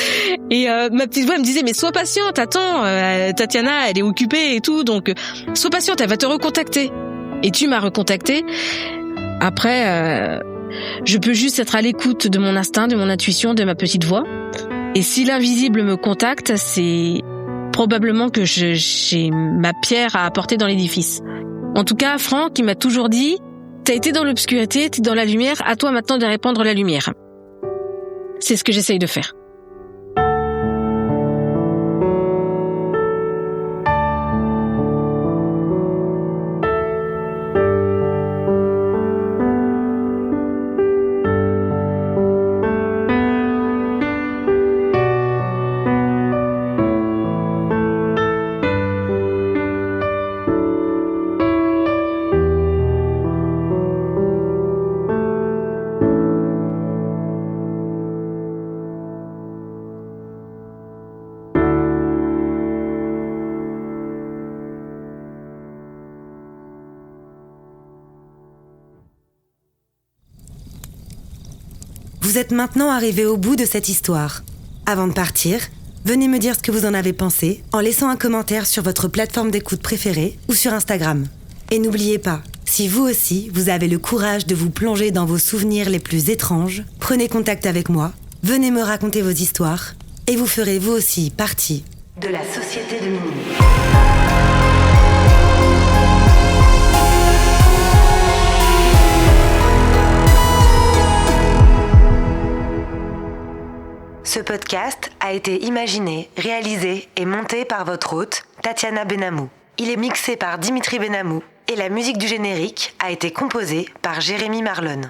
Et ma petite voix me disait, mais sois patiente, attends, Tatiana, elle est occupée et tout, donc sois patiente, elle va te recontacter. Et tu m'as recontacté. Après, je peux juste être à l'écoute de mon instinct, de mon intuition, de ma petite voix. Et si l'invisible me contacte, c'est probablement que j'ai ma pierre à apporter dans l'édifice. En tout cas, Franck, il m'a toujours dit, t'as été dans l'obscurité, t'es dans la lumière, à toi maintenant de répandre la lumière. C'est ce que j'essaye de faire. Vous êtes maintenant arrivé au bout de cette histoire. Avant de partir, venez me dire ce que vous en avez pensé en laissant un commentaire sur votre plateforme d'écoute préférée ou sur Instagram. Et n'oubliez pas, si vous aussi, vous avez le courage de vous plonger dans vos souvenirs les plus étranges, prenez contact avec moi, venez me raconter vos histoires et vous ferez vous aussi partie de la Société de Minuit. Ce podcast a été imaginé, réalisé et monté par votre hôte, Tatiana Benamou. Il est mixé par Dimitri Benamou et la musique du générique a été composée par Jérémy Marlon.